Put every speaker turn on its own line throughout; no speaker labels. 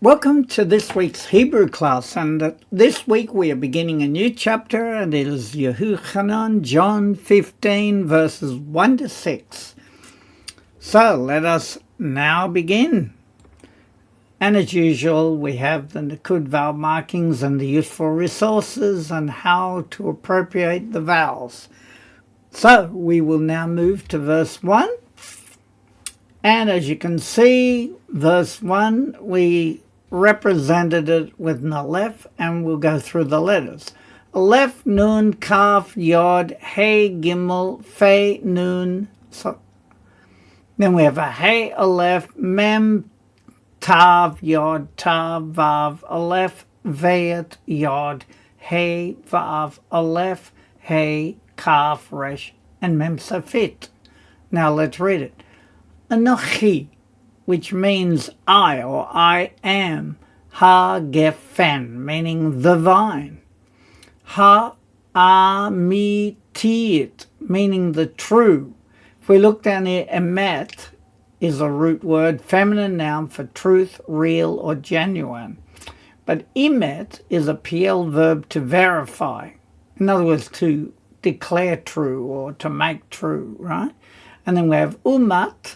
Welcome to this week's Hebrew class, and this week we are beginning a new chapter, and it is Yehuchanan, John 15, verses 1 to 6. So let us now begin. And as usual, we have the Nakud vowel markings and the useful resources and how to appropriate the vowels. So we will now move to verse 1. And as you can see, verse 1, we represented it with an aleph, and we'll go through the letters. Aleph, nun, kaf, yod, hey, gimel, fe, nun. So then we have a hey, aleph, mem, tav, yod, tav, vav, aleph, vayet, yod, hey, vav, aleph, hey, kaf, resh, and mem safit. Now let's read it. Anochi, which means I or I am. Ha-gefen, meaning the vine. Ha-amitit, meaning the true. If we look down here, emet is a root word, feminine noun for truth, real, or genuine. But emet is a PL verb to verify. In other words, to declare true or to make true, right? And then we have umat,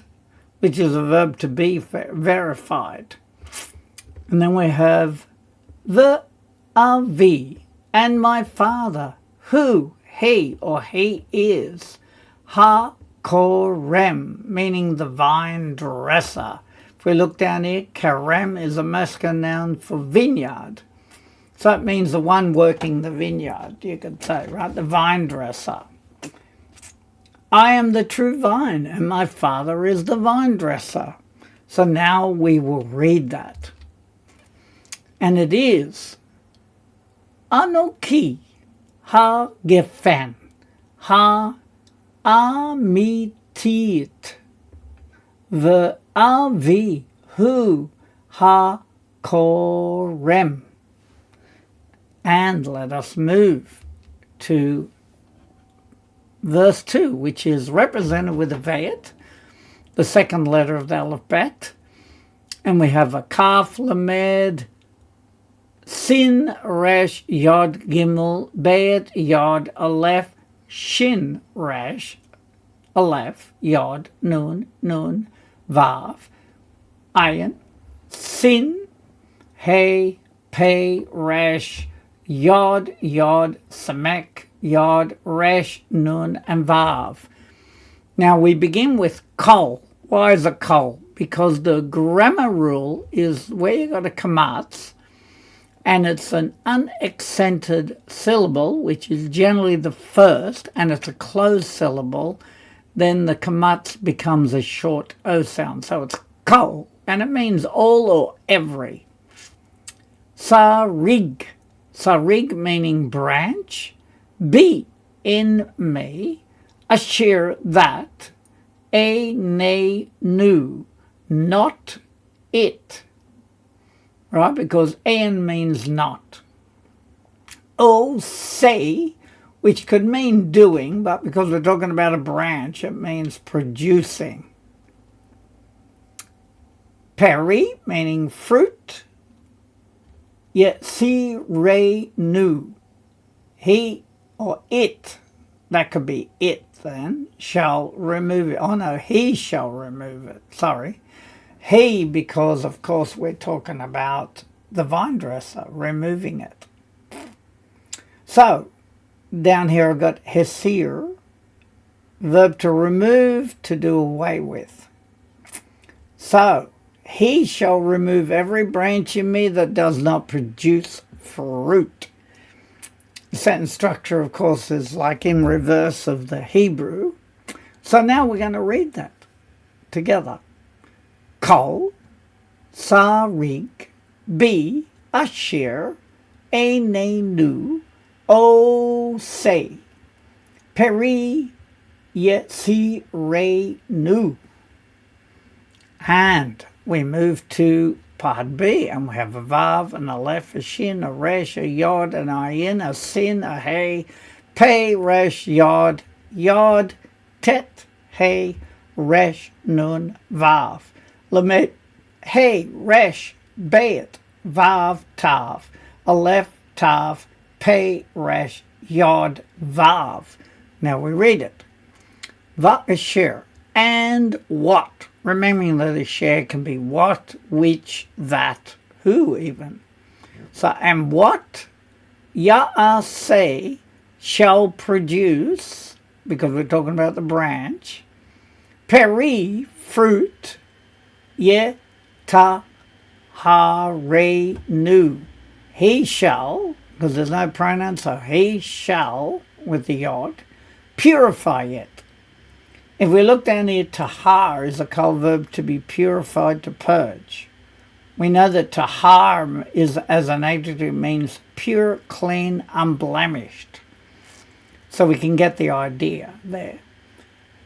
which is a verb to be verified. And then we have the Avi, and my father, who he or he is, ha-korem, meaning the vine dresser. If we look down here, karem is a masculine noun for vineyard. So it means the one working the vineyard, you could say, right? The vine dresser. I am the true vine, and my father is the vine dresser. So now we will read that. And it is Anoki ha-gefen ha-amitit ve'avi hu ha-korem. And let us move to verse 2, which is represented with a vayet, the second letter of the alphabet, and we have a kaf, lamed, sin, resh, yod, gimel, bayet, yod, aleph, shin, resh, aleph, yod, nun, vav, ayin, sin, hey, pei, resh, yod, samek, yod, resh, nun, and vav. Now we begin with kol. Why is it kol? Because the grammar rule is where you got a kamatz, and it's an unaccented syllable, which is generally the first, and it's a closed syllable, then the kamatz becomes a short O sound. So it's kol, and it means all or every. Sarig. Sarig meaning branch. Be in me, asher that, a ne nu, not it, right? Because an means not. O say, which could mean doing, but because we're talking about a branch, it means producing. Peri, meaning fruit. Yet si re nu, he or it, that could be it then, shall remove it. Oh no, he shall remove it. Sorry. He, because of course we're talking about the vine dresser removing it. So, down here I've got hesir, verb to remove, to do away with. So, he shall remove every branch in me that does not produce fruit. The sentence structure, of course, is like in reverse of the Hebrew. So now we're going to read that together. Kol, sarig, be, asher, enenu, o say, peri, yetzirenu. And we move to Part B, and we have a vav, an aleph, a shin, a resh, a yod, an ayin, a sin, a hey, pei, resh, yod, tet, hey, resh, nun, vav. Lamet, hey, resh, Bet, Vav, Tav, Aleph, Tav, Pei, Resh, Yod, Vav. Now we read it. Va'asher, and what? Remembering that a share can be what, which, that, who even. So, and what Ya'aseh shall produce, because we're talking about the branch, peri, fruit, taharenu, he shall, because there's no pronoun, so he shall, with the yod, purify it. If we look down here, tahar is a call verb to be purified, to purge. We know that tahar is, as an adjective, means pure, clean, unblemished. So we can get the idea there.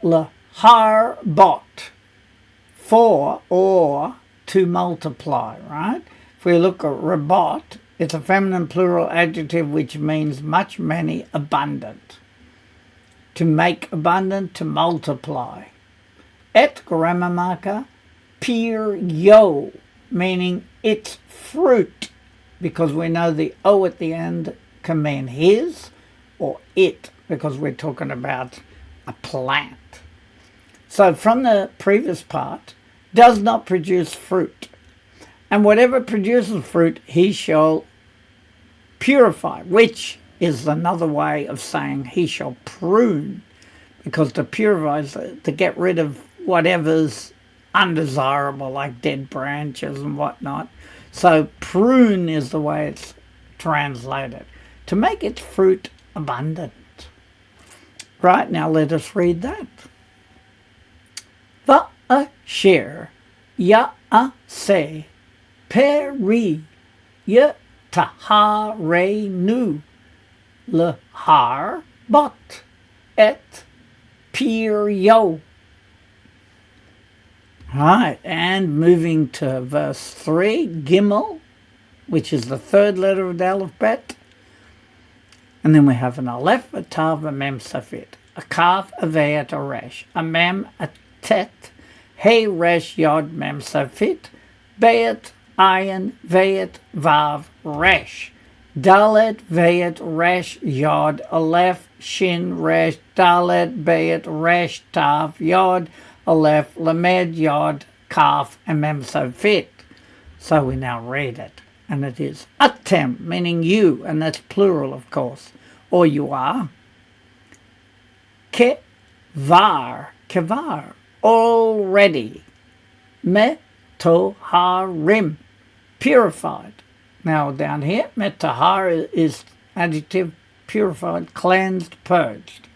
Lahar bot, for or to multiply, right? If we look at rabot, it's a feminine plural adjective which means much, many, abundant. To make abundant, to multiply. Et grammar marker, pir yo, meaning its fruit, because we know the O at the end can mean his or it, because we're talking about a plant. So from the previous part, does not produce fruit. And whatever produces fruit, he shall purify, which is another way of saying he shall prune, because to purify is to get rid of whatever's undesirable, like dead branches and whatnot. So prune is the way it's translated, to make its fruit abundant. Right, now let us read that. Va'asher ya'aseh peri yataharenu lahar bot et piryo. Right, and moving to verse 3, Gimel, which is the third letter of the alphabet. And then we have an Aleph, a Tav, a Mem, Safit, a Kaf, a Veyat, a Resh, a Mem, a Tet, Hey, Resh, Yod, Mem, Safit, Beyat, Ayin, Veyat, Vav, Resh, Dalet, Veyat, Resh, Yod, Aleph, Shin, Resh, Dalet, Beyat, Resh, Tav, Yod, Aleph, Lamed, Yod, Kaf, and Mem, Safit. So we now read it. And it is atem, meaning you, and that's plural, of course, or you are. Kevar, already. Metoharim, purified. Now down here, metahar is adjective, purified, cleansed, purged.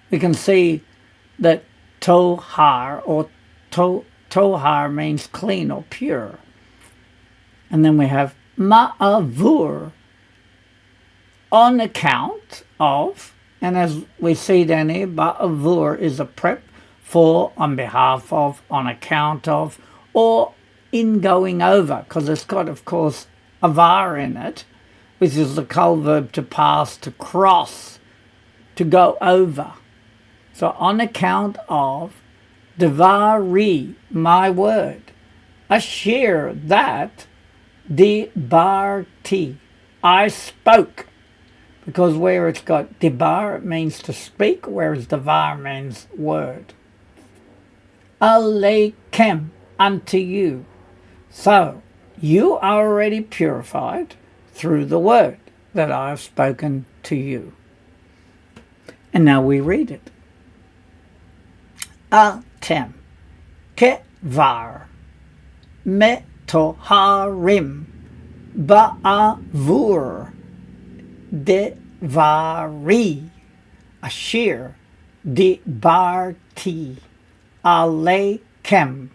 We can see that tohar or tohar means clean or pure. And then we have ma'avur, on account of, and as we see down here, ma'avur is a prep for, on behalf of, on account of, or in going over, because it's got, of course, avar in it, which is the kal verb to pass, to cross, to go over. So on account of, devari, my word, asher, that, Dibarti, I spoke, because where it's got dibar, it means to speak, whereas divar means word. Aleikem, unto you. So, you are already purified through the word that I have spoken to you. And now we read it. Atem, kevar, Toharim ba'avur devari asher dibarti aleikem.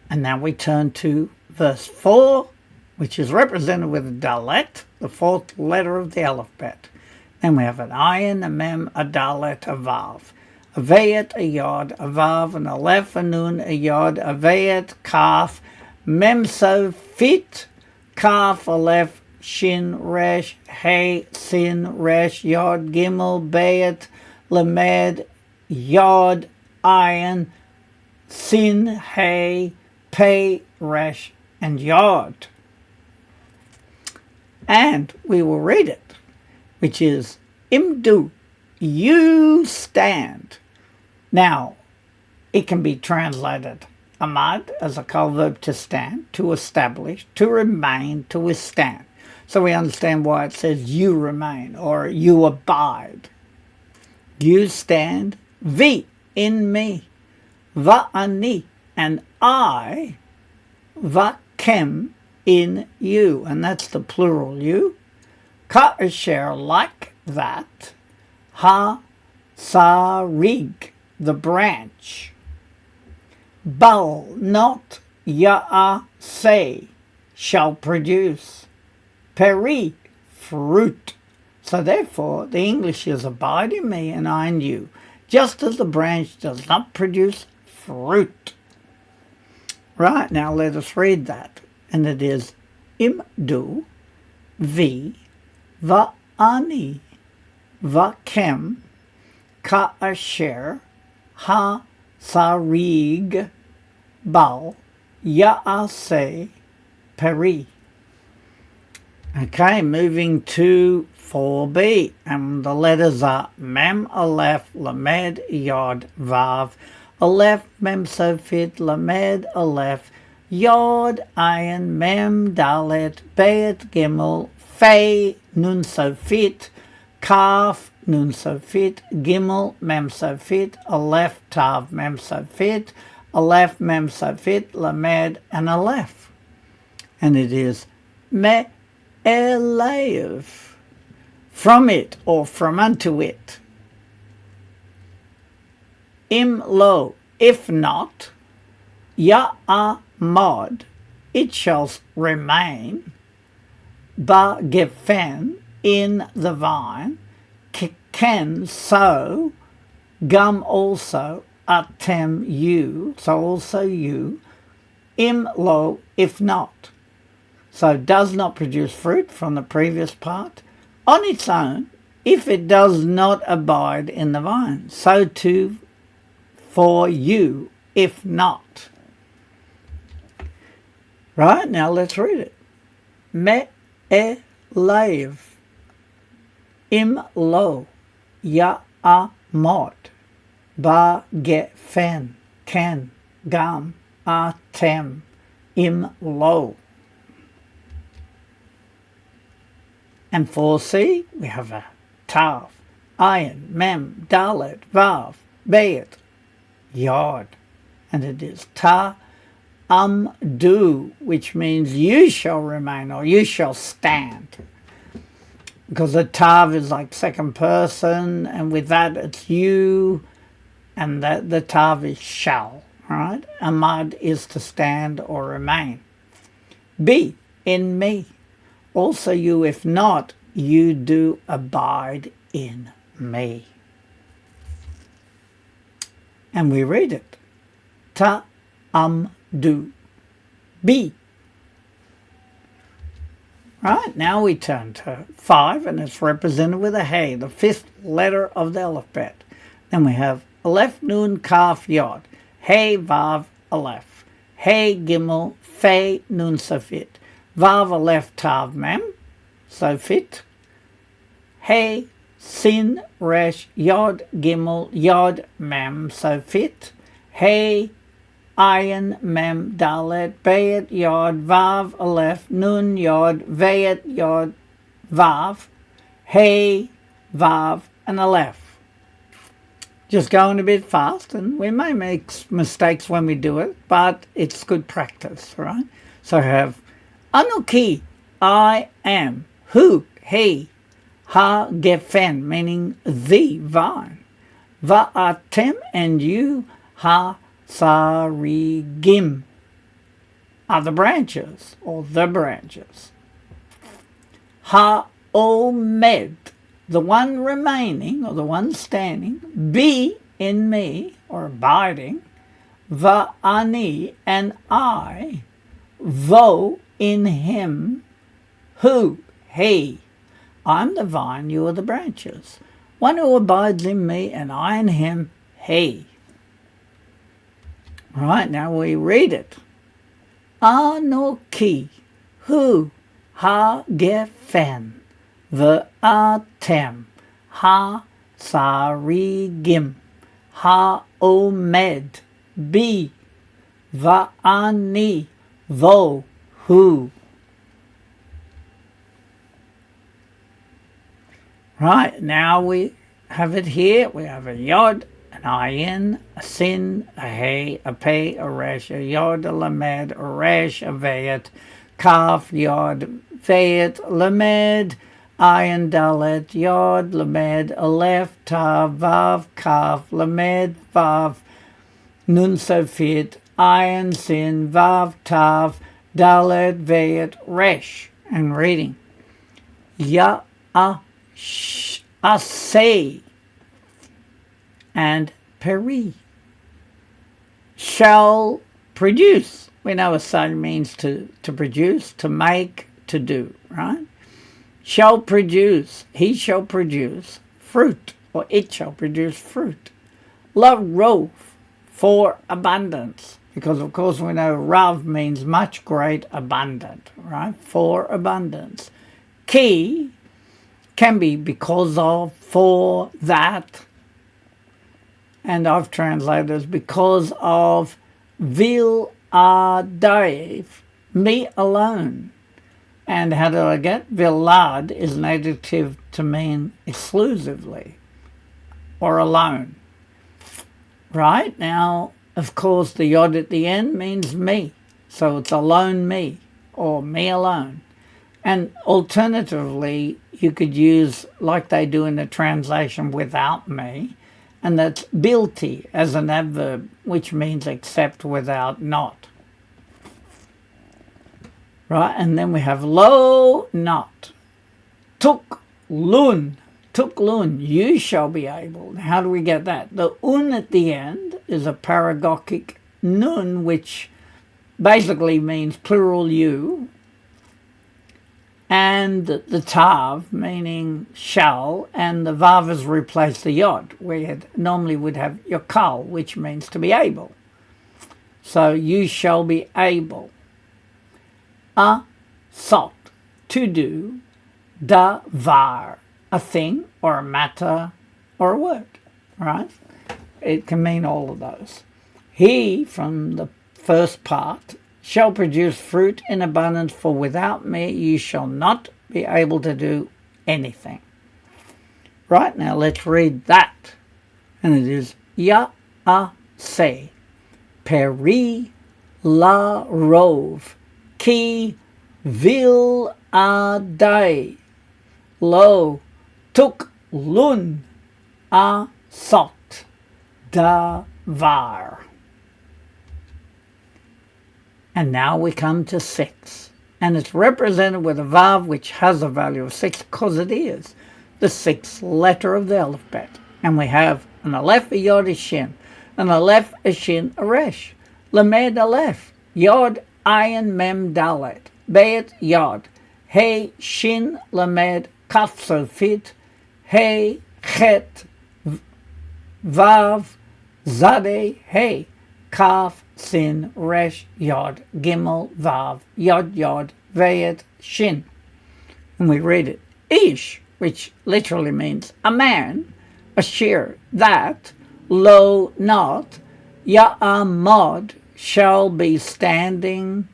And now we turn to verse 4, which is represented with a dalet, the fourth letter of the alphabet. Then we have an ayin, a mem, a dalet, a vav. A veyat, a yod, a vav, an aleph, a nun, a yod, a veyat, kaf, mem, fit, kaf, aleph, shin, resh, hey, sin, resh, yod, gimel, beyat, lamed, yod, ayin, sin, hey, Pei, Resh, and Yod. And we will read it, which is Imdu, you stand. Now, it can be translated Amad as a call verb to stand, to establish, to remain, to withstand. So we understand why it says you remain or you abide. You stand, vi, in me, va'ani, and I, va'kem, in you. And that's the plural you. Ka'asher, like that, ha-sarig, the branch. Bal, not ya'aseh, shall produce. Peri, fruit. So therefore, the English is abide in me and I in you, just as the branch does not produce fruit. Right, now let us read that. And it is imdu, vi, va'ani, va'kem, ka'asher, ha-sarig, bal, ya'aseh, peri. Okay, moving to 4b, and the letters are Mem, Aleph, Lamed, Yod, Vav, Aleph, Mem, Sofit, Lamed, Aleph, Yod, Ayin, Mem, Dalet, Bet, Gimel, Fei, Nun, Sofit, Kaf, Nun, Sofit, Gimel, Mem, Sofit, Aleph, Tav, Mem, Sofit, Aleph, Mem, Sofit, Lamed, and Aleph. And it is Me, Elev, from it or from unto it. Im lo, if not, ya'amod, it shall remain, ba gefen, in the vine, ken, so, gum also, atem, you, so also you, im lo, if not. So does not produce fruit from the previous part on its own if it does not abide in the vine. So too for you if not. Right, now let's read it. Me'elev, im lo, ya'amot, ba gefen, ken, gam, atem, im lo. And 4c, we have a Tav, Ayin, Mem, Dalet, Vav, Bet, Yod. And it is ta'amdu, which means you shall remain or you shall stand. Because the Tav is like second person, and with that it's you, and that the Tav is shall. Right? Amad is to stand or remain. Be in me. Also you, if not, you do abide in me. And we read it. Ta'amdu. Be. Right, now we turn to 5, and it's represented with a Hey, the 5th letter of the alphabet. Then we have Aleph, Nun, Kaf, Yod. Hey, Vav, Aleph. Hey, Gimel, Fei, Nun, Sofit. Vav, Aleph, Tav, Mem, Sofit. Hey, Sin, Resh, Yod, Gimel, Yod, Mem, Sofit. Hey, Ayin, Mem, Dalet, Bayet, Yod, Vav, Aleph, Nun, Yod, Vayet, Yod, Vav. Hey, Vav, and Aleph. Just going a bit fast, and we may make mistakes when we do it, but it's good practice, right? So I have Anuki, I am, who, he, ha gefen, meaning the vine, va'atem, and you, ha sarigim, are the branches, or the branches. Ha omed, the one remaining, or the one standing, be in me, or abiding, va'ani, and I, vo, in him, who, he. I'm the vine, you are the branches. One who abides in me, and I in him, he. All right, now we read it. Anoki hu ha-gefen ve'atem ha-sarigim ha-omed bi va'ani vo-hu. Right, now we have it here. We have a yod, an ayin, a sin, a hey, a pei, a resh, a yod, a lamed, a resh, a veyet, kaf, yod, veyet, lamed, ayin, dalet, yod, lamed, aleph, tav, vav, kaf, lamed, vav, nun, sofit, ayin, sin, vav, tav, dalet, veyet, resh. And reading. Asay and peri shall produce. We know asay means to produce, to make, to do, right? Shall produce, he shall produce fruit, or it shall produce fruit. La rov, for abundance, because of course we know rav means much, great, abundant, right? For abundance. Ki can be because of, for, that, and I've translated as because of, vil adav, me alone. And how do I get? Vilad is an adjective to mean exclusively or alone. Right? Now, of course, the yod at the end means me. So it's alone me or me alone. And alternatively, you could use, like they do in the translation, without me, and that's bilti as an adverb, which means except, without, not. Right, and then we have lo, not. Tuk lun, you shall be able. How do we get that? The un at the end is a paragogic nun, which basically means plural you, and the tav, meaning shall, and the vav has replaced the yod, where you normally would have yokal, which means to be able. So you shall be able. Asot, to do, davar, a thing or a matter or a word, right? It can mean all of those. He, from the first part, shall produce fruit in abundance, for without me you shall not be able to do anything. Right, now let's read that. And it is Ya'aseh, peri la rov, ki vil adai, lo tuk lun asot davar. And now we come to 6. And it's represented with a vav which has a value of 6 because it is the 6th letter of the alphabet. And we have an aleph, a yod, a shin. An aleph, a shin, a resh. Lamed aleph, yod, ayin, mem, dalet. Beit, yod. Hey, shin, lamed, kaf, sofit. Hey, chet, vav, zade, hey. Kaf, sin, resh, yod, gimel, vav, yod, veyet, shin. And we read it. Ish, which literally means a man, ashir, that, lo, not, ya'amod, shall be standing,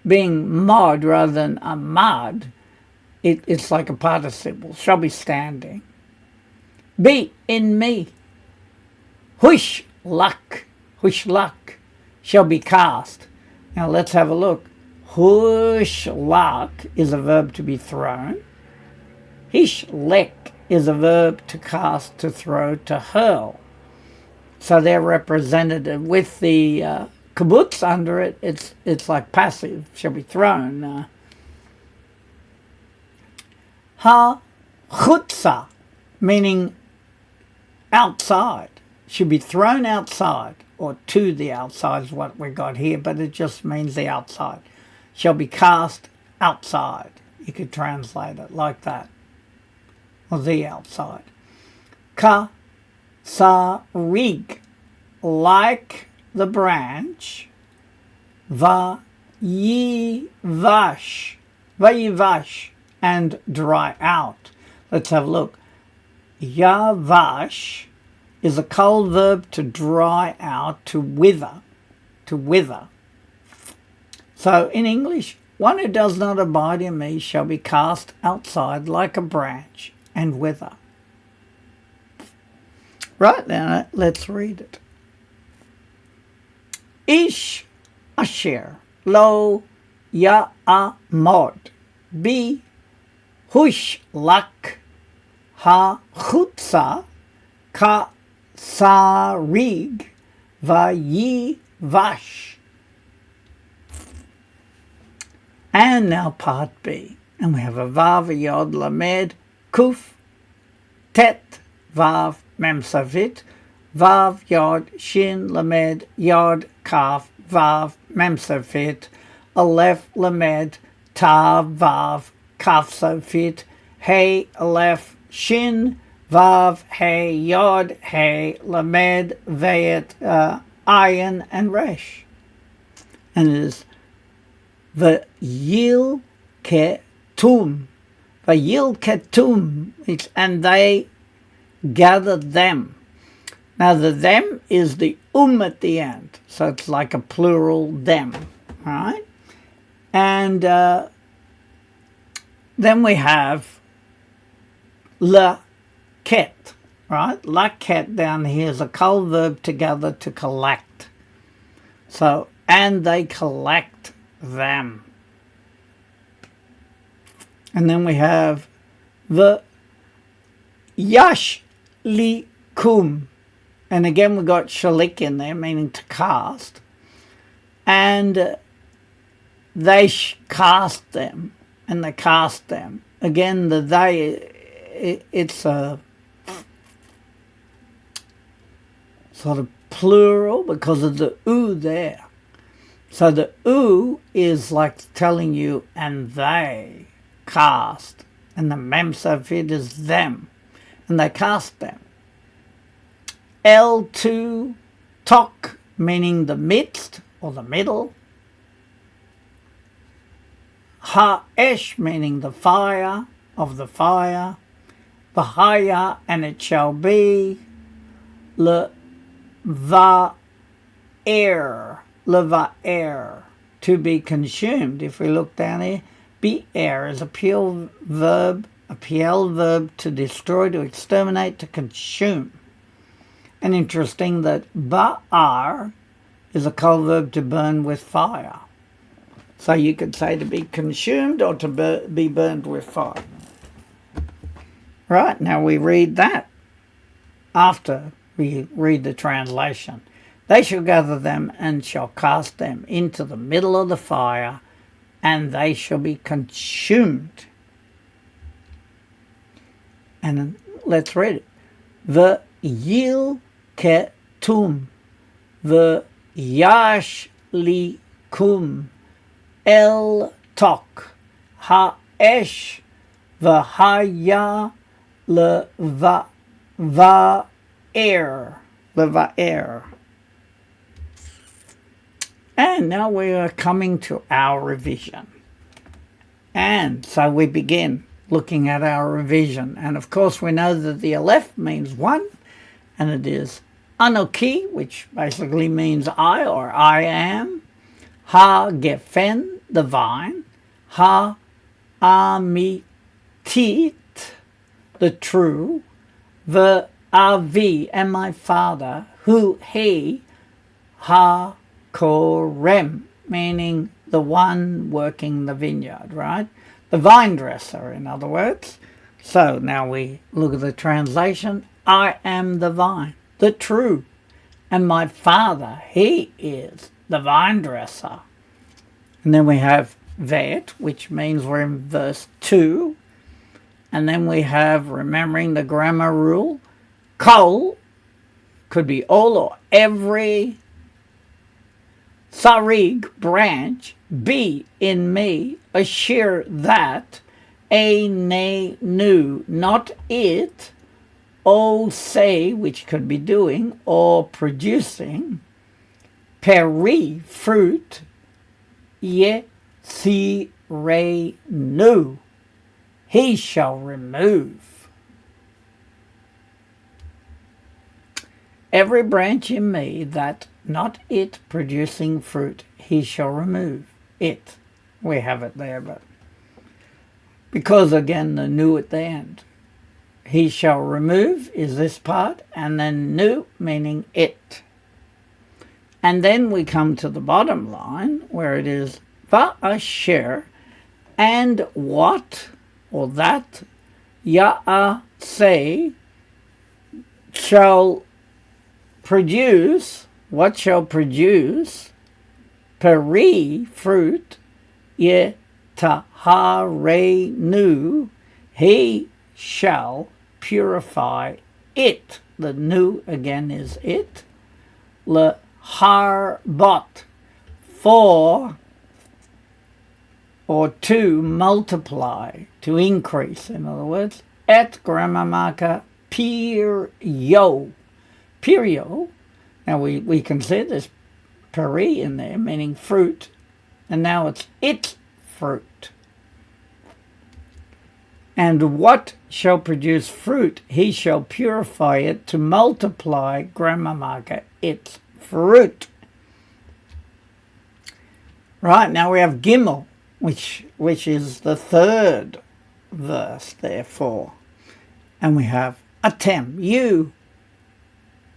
being mod rather than amad. It's like a participle, shall be standing. Be in me. Hush, luck. Hushlak shall be cast. Now let's have a look. Hushlak is a verb to be thrown. Hishlek is a verb to cast, to throw, to hurl. So they're represented with the kibbutz under it. It's like passive, shall be thrown. Ha-chutza, meaning outside, should be thrown outside. Or to the outside is what we got here, but it just means the outside. Shall be cast outside. You could translate it like that. Or the outside. Ka-sa-rig, like the branch. Va-ani, Vayivash, vayivash, and dry out. Let's have a look. Yavash is a kol verb to dry out, to wither, to wither. So in English, one who does not abide in me shall be cast outside like a branch and wither. Right now, let's read it. Ish asher lo ya'amod bi hush lak ha chutza ka sarig vayivash. And now part B. And we have a vav, a yod, lamed, kuf, tet, vav, memsavit, vav, yod, shin, lamed, yod, kaf, vav, memsavit, aleph, lamed, tav, vav, kaf, safit, hey, aleph, shin, vav, hey, yod, hey, lamed, vayet, ayin, and resh. And it is V'yil ketum. V'yil ketum. And they gathered them. Now the them is the at the end. So it's like a plural them. Right? And then we have laket. Right? Laket down here is a kol verb to gather, to collect. So, and they collect them. And then we have the yashlikum. And again we got shalik in there, meaning to cast. And they cast them. And they cast them. Again, the they, it's a sort of plural because of the u there. So the u is like telling you, and they cast. And the memsavit is them. And they cast them. L2 tok, meaning the midst or the middle. Ha'esh, meaning the fire, of the fire. V'haya, and it shall be. Leva'er, to be consumed. If we look down here, be'er is a PL verb to destroy, to exterminate, to consume. And interesting that ba'ar is a kol verb to burn with fire. So you could say to be consumed or to be burned with fire. Right, now we read that after we read the translation. They shall gather them and shall cast them into the middle of the fire, and they shall be consumed. And let's read it. The yil ketum, the yashlikum, el tok, ha'esh, v'haya, leva'er. And now we are coming to our revision. And so we begin looking at our revision. And of course we know that the aleph means one, and it is anoki, which basically means I or I am. Ha gefen, the vine. Ha amitit, the true. The avi, and my father. Hu he, ha korem, meaning the one working the vineyard, right? The vinedresser, in other words. So now we look at the translation. I am the vine, the true, and my father, he is the vinedresser. And then we have vet, which means we're in verse 2. And then we have, remembering the grammar rule, kol, could be all or every, sarig, branch, be in me, asher, that, a ne nu, not it, o say, which could be doing or producing, peri, fruit, yesirenu. He shall remove. Every branch in me that not it producing fruit, he shall remove it. We have it there, but because again the nu at the end. He shall remove is this part, and then nu meaning it. And then we come to the bottom line where it is va'asher, and what or that ya'aseh shall produce, what shall produce, peri, fruit, yetaharenu, he shall purify it. The nu again is it. Leharbot, for or to multiply, to increase, in other words. Et grammar marker pirio. Pirio, now we can see this peri in there, meaning fruit, and now it's its fruit. And what shall produce fruit, he shall purify it to multiply, grammar marker, its fruit. Right, now we have Gimel, which is the third verse, therefore. And we have Atem, you,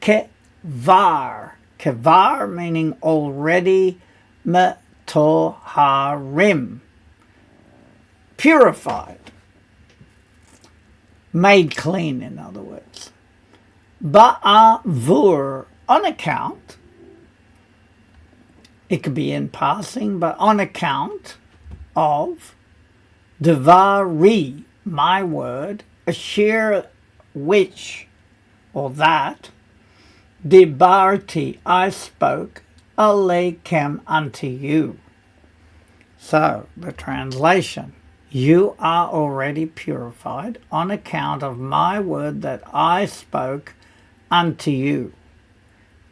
kevar. Kevar meaning already, metoharim, purified, made clean, in other words. Ba'avur, on account. It could be in passing, but on account of devari, my word, asher, which, or that, dibarti, I spoke, alekem, unto you. So, the translation, you are already purified on account of my word that I spoke unto you.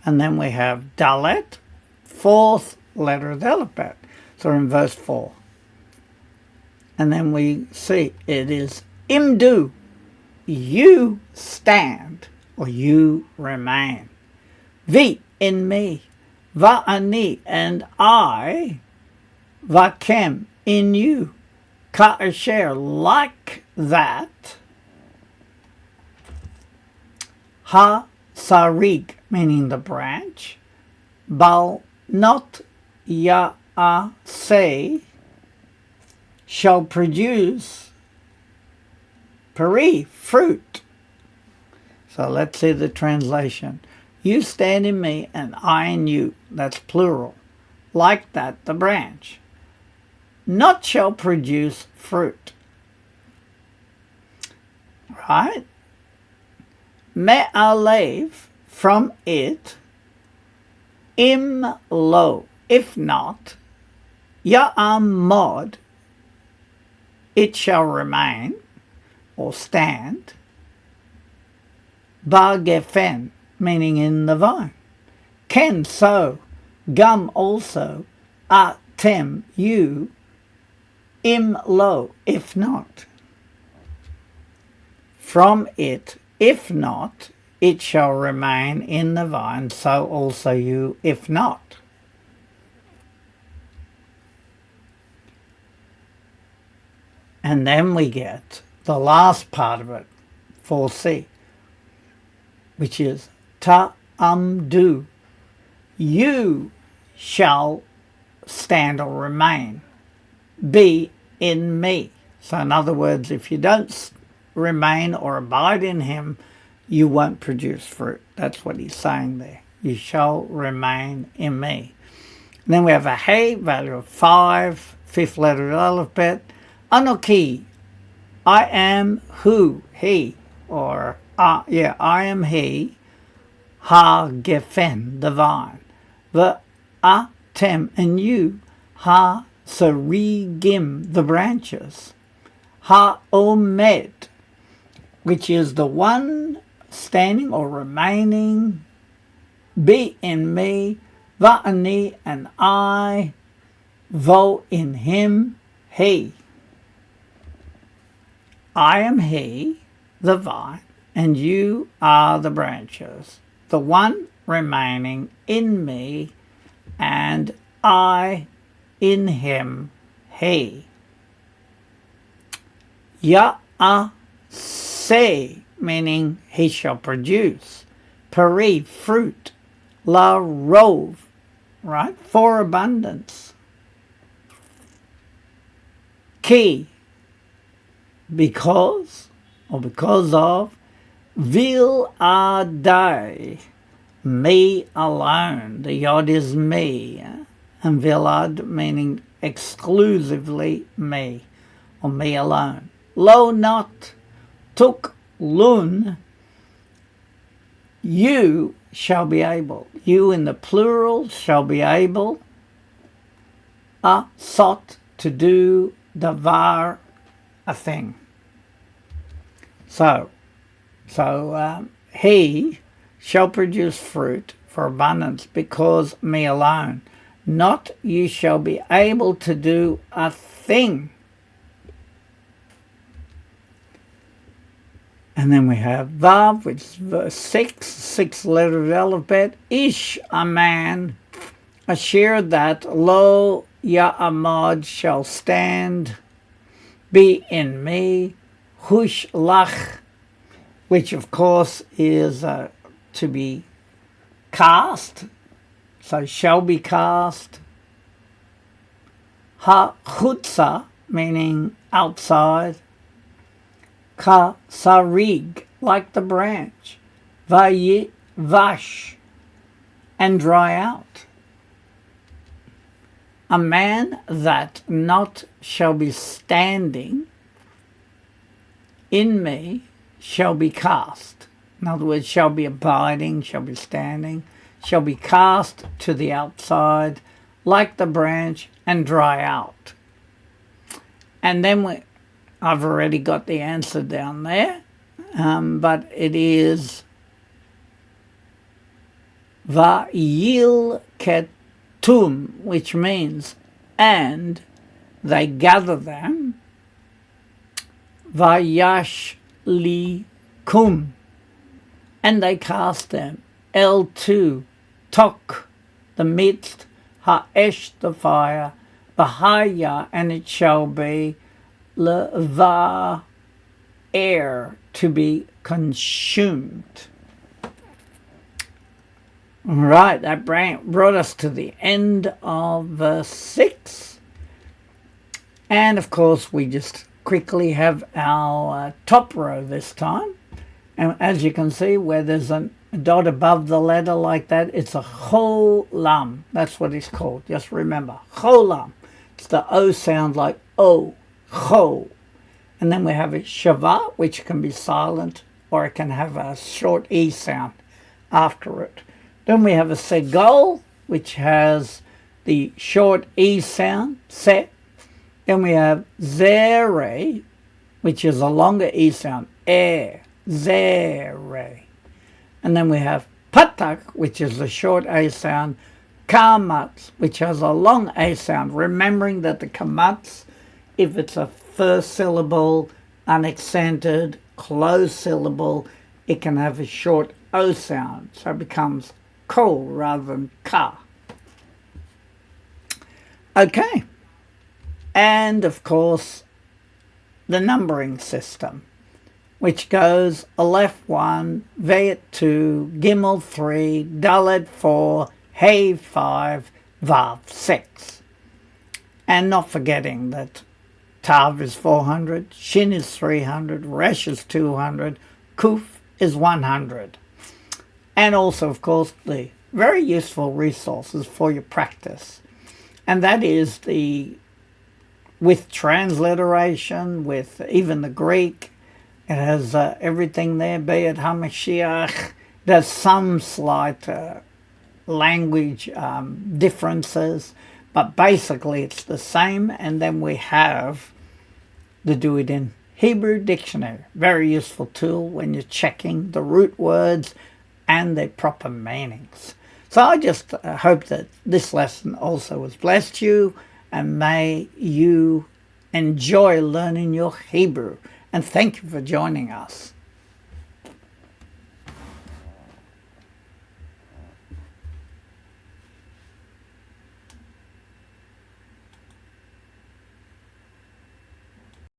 And then we have dalet, fourth letter of the alphabet. So in verse 4. And then we see it is imdu, you stand, or you remain. Vi, in me. Va'ani, and I. Vakem, in you. Ka'asher, like that. Ha-sarig, meaning the branch. Bal, not ya'aseh, shall produce peri, fruit. So let's see the translation. You stand in me and I in you. That's plural. Like that, the branch. Not shall produce fruit. Right? Me'alev, from it. Im lo, if not. Ya'amod, it shall remain, or stand. Ba-gefen, meaning in the vine. Ken, so. Gum, also. Atem, you. Im lo, if not. From it, if not, it shall remain in the vine, so also you, if not. And then we get the last part of it, 4c, which is ta'amdu. You shall stand or remain, be in me. So in other words, if you don't remain or abide in him, you won't produce fruit. That's what he's saying there. You shall remain in me. And then we have a hey, value of 5, fifth letter of the alphabet. Anoki, I am who, he, or I am he. Ha gefen, the vine. The atem, and you. Ha sarigim, the branches. Ha omed, which is the one standing or remaining. Be in me. Va'ani, and I. Vo in him, he. I am he, the vine, and you are the branches, the one remaining in me, and I in him, he. Ya'aseh, meaning he shall produce. Peri, fruit. La rov, right, for abundance. Ki, because, or because of. Vil adai, me alone. The yod is me, and vilad meaning exclusively me, or me alone. Lo not, tuk lun, you shall be able. You in the plural shall be able. Asot, to do, davar, a thing. So he shall produce fruit for abundance because me alone. Not you shall be able to do a thing. And then we have Vav, which is verse 6, 6 letters alphabet. Ish, a man, asher that lo ya'amad shall stand, be in me, hush lach, which of course is to be cast, so shall be cast. Ha chutza, meaning outside. Ka sarig, like the branch. Vayi vash, and dry out. A man that not shall be standing in me shall be cast. In other words, shall be abiding, shall be standing, shall be cast to the outside, like the branch, and dry out. And then I've already got the answer down there, but it is Va'yil ketum, which means, and they gather them. Vayash li kum, and they cast them. El2, tok, the midst, ha'esh, the fire, v'haya, and it shall be, leva, air, to be consumed. All right, that brought us to the end of verse 6. And of course, we just quickly have our top row this time. And as you can see, where there's a dot above the letter like that, it's a cholam. That's what it's called. Just remember, cholam. It's the O sound like O, cho. And then we have a shava, which can be silent, or it can have a short E sound after it. Then we have a segol, which has the short E sound, se. Then we have zere, which is a longer E sound, zere. And then we have patak, which is a short A sound, kamatz, which has a long A sound. Remembering that the kamatz, if it's a first syllable, unaccented, closed syllable, it can have a short O sound. So it becomes ko rather than ka. Okay. And of course, the numbering system, which goes Aleph 1, Veit 2, Gimel 3, Dalet 4, Hey 5, Vav 6. And not forgetting that Tav is 400, Shin is 300, Resh is 200, Kuf is 100. And also, of course, the very useful resources for your practice. And that is with transliteration, with even the Greek. It has everything there, Be'et HaMashiach. There's some slight language differences, but basically it's the same. And then we have the Do It in Hebrew Dictionary. Very useful tool when you're checking the root words and their proper meanings. So I just hope that this lesson also has blessed you, and may you enjoy learning your Hebrew. And thank you for joining us.